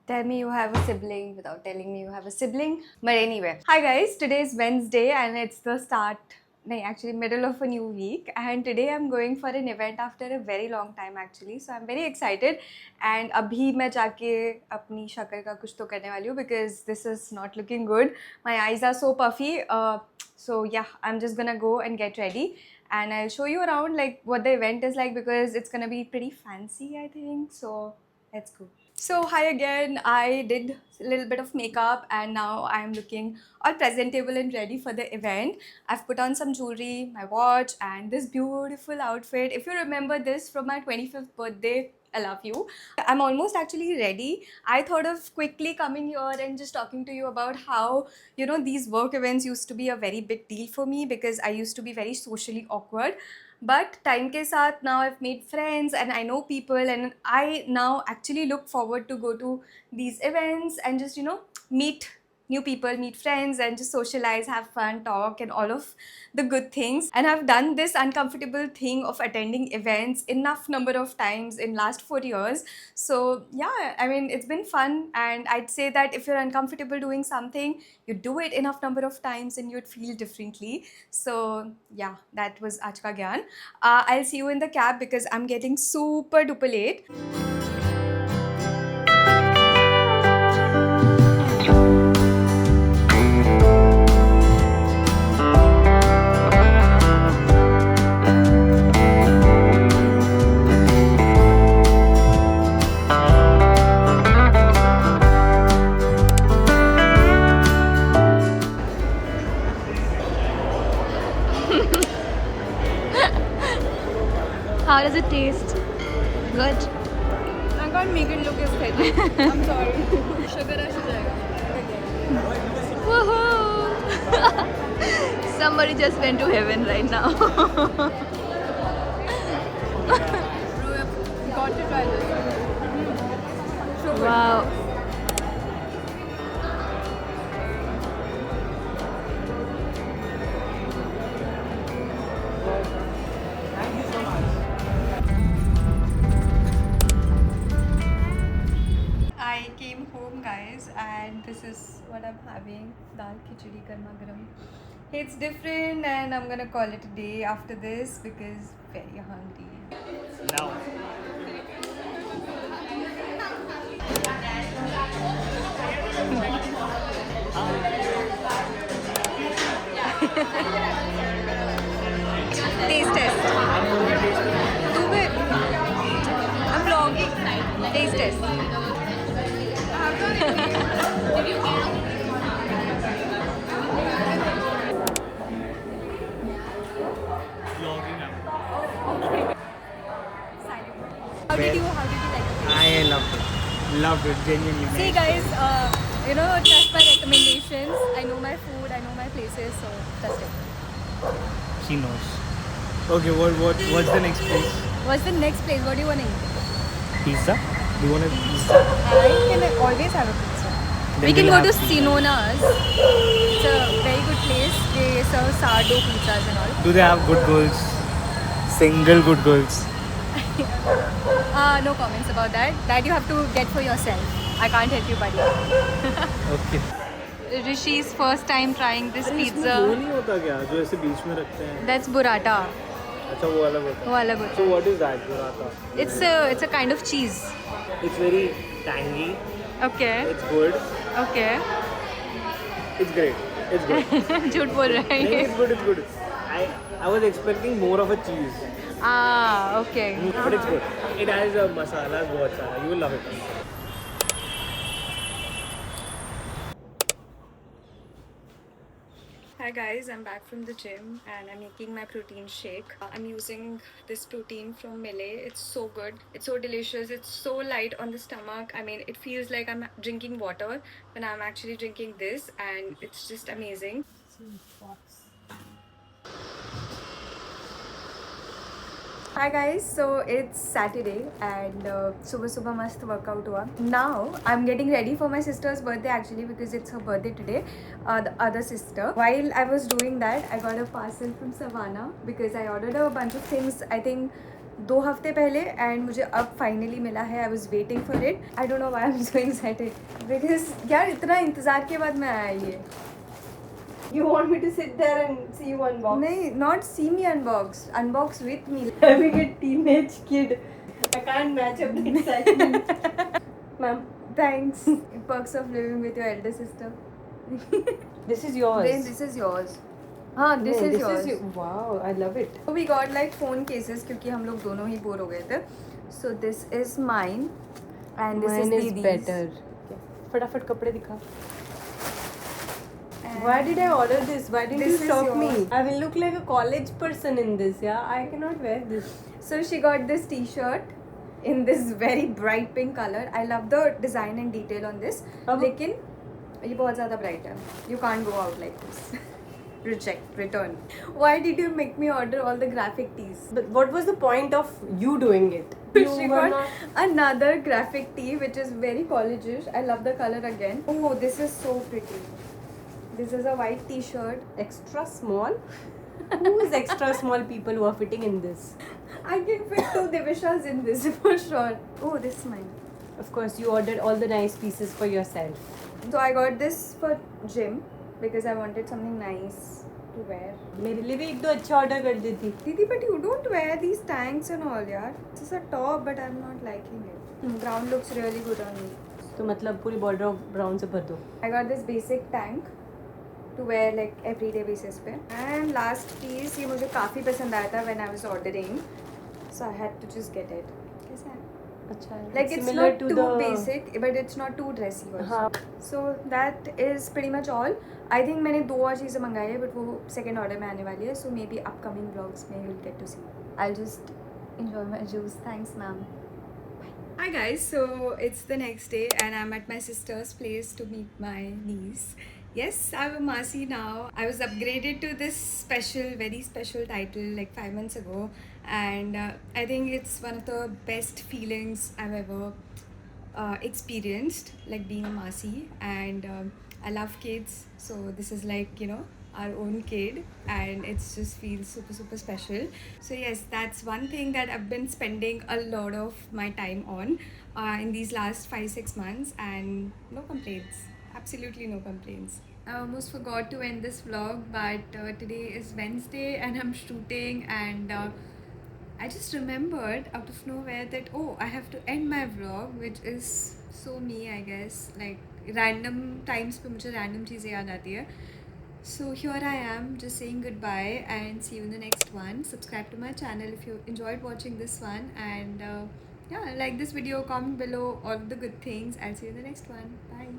Tell me you have a sibling without telling me you have a sibling. But anyway, hi guys, today is Wednesday and it's the start, no, actually middle of a new week. And today I'm going for an event after a very long time actually. So I'm very excited. And abhi मैं जाके अपनी शक्ल का कुछ तो करने वाली हूँ because this is not looking good. My eyes are so puffy. So yeah, I'm just gonna go and get ready. And I'll show you around like what the event is like because it's gonna be pretty fancy I think. So let's go. So hi again, I did a little bit of makeup and now I'm looking all presentable and ready for the event. I've put on some jewelry, my watch and this beautiful outfit. If you remember this from my 25th birthday, I love you. I'm almost actually ready. I thought of quickly coming here and just talking to you about how, these work events used to be a very big deal for me because I used to be very socially awkward. But time ke saath now I've made friends and I know people and I now actually look forward to go to these events and just meet new people, meet friends and just socialize, have fun, talk and all of the good things. And I've done this uncomfortable thing of attending events enough number of times in last 4 years. So yeah, I mean it's been fun and I'd say that if you're uncomfortable doing something, you do it enough number of times and you'd feel differently. So yeah, that was Aaj Ka Gyan. I'll see you in the cab because I'm getting super duper late. How does it taste? Good. I can't make it look aesthetic. I'm sorry. Sugar rush हो जाएगा. Woohoo! Somebody just went to heaven right now. Bro, you've got to try this. So good. Wow. I came home guys and this is what I'm having, dal khichdi garma garam. It's different and I'm gonna call it a day after this because very hungry. Now. Taste test. Do it. I'm vlogging. Taste test. Vlogging up. How did you like it? I loved it. Loved it, genuinely. See guys, trust my recommendations. I know my food, I know my places, so trust it. She knows. Okay, what's the next place? What's the next place? What do you want to eat? Pizza? Do you want a pizza? I can always have a pizza. Then We can we'll go to have pizza. Sinona's. It's a very good place. They serve sourdough pizzas and all. Do they have good girls? Single good girls. No comments about that. That you have to get for yourself. I can't help you, buddy. Okay. Rishi's first time trying this वो pizza. नहीं होता क्या जो ऐसे बीच में रखते हैं? That's burrata. अच्छा वो अलग होता वो है. अलग होता So what is that burrata? है. It's a kind of cheese. It's very tangy. Okay. It's good. Okay. It's great. It's good. झूठ बोल रहा नहीं, है. it's good. It's good. I was expecting more of a cheese, Okay. but it's good. It has masalas बहुत सारा. You will love it. Hi guys, I'm back from the gym and I'm making my protein shake. I'm using this protein from Melee. It's so good. It's so delicious. It's so light on the stomach. I mean, it feels like I'm drinking water when I'm actually drinking this and it's just amazing. Hi guys, so it's Saturday and सुबह मस्त workout हुआ. Now I'm getting ready for my sister's birthday actually because it's her birthday today, the other sister. While I was doing that, I got a parcel from Savannah because I ordered a bunch of things. I think 2 हफ्ते पहले and मुझे अब finally मिला है. I was waiting for it. I don't know why I am so excited because यार इतना इंतज़ार के बाद मैं आया ये. You want me to sit there and see you unbox? नहीं, not see me unbox, unbox with me. Having a teenage kid, I can't match up the excitement. Ma'am, Thanks. Perks of living with your elder sister. this is yours. Then this is yours. हाँ, this is yours. Wow, I love it. So we got like phone cases क्योंकि हम लोग दोनों ही bore हो गए थे. So this is mine and this Mine is is Didi's. better. फटाफट कपड़े दिखा. And Why did I order this? Why didn't This you is stop me? yours. I will look like a college person in this. Yeah, I cannot wear this. So she got this T-shirt in this very bright pink color. I love the design and detail on this. अब- लेकिन ये बहुत ज़्यादा bright है. You can't go out like this. Reject, return. Why did you make me order all the graphic tees? But what was the point of you doing it? She got another graphic tee which is very college-ish. I love the color again. Oh, this is so pretty. This is a white T-shirt. extra small. Who is extra small people who are fitting in this? I can fit 2 Divishas in this for sure. Oh, this is mine. Of course, you ordered all the nice pieces for yourself. So I got this for gym because I wanted something nice to wear. मेरे लिए भी एक दो अच्छा order कर देती. Didi, but you don't wear these tanks and all, yaar. This is a top, but I'm not liking it. Brown looks really good on me. तो मतलब पूरी बॉर्डर ब्राउन से भर दो. I got this basic tank to wear like everyday basis पे. And last piece ये मुझे काफ़ी पसंद आया था when I was ordering, so I had to just get it. कैसा है? अच्छा है. Like it's Similar not to too the basic, but it's not too dressy also. हाँ. So that is pretty much all. I think मैंने 2 और चीज़ें मंगाई है, but वो second order में आने वाली है. So maybe upcoming vlogs में you'll get to see. I'll just enjoy my juice. Thanks, ma'am. Hi guys, so it's the next day and I'm at my sister's place to meet my niece. Yes, I'm a Masi now. I was upgraded to this special, very special title like 5 months ago, and I think it's one of the best feelings I've ever experienced, like being a Masi. And I love kids, so this is like, you know, our own kid, and it's just feels super super special. So yes, that's one thing that I've been spending a lot of my time on in these last 5-6 months, and no complaints, absolutely no complaints. I almost forgot to end this vlog, but today is Wednesday and I'm shooting, and I just remembered out of nowhere that oh, I have to end my vlog, which is so me, I guess. Like random times पे मुझे random चीज़ें याद आती है. So here I am just saying goodbye and see you in the next one. Subscribe to my channel if you enjoyed watching this one, and yeah, like this video, comment below all of the good things. I'll see you in the next one. Bye.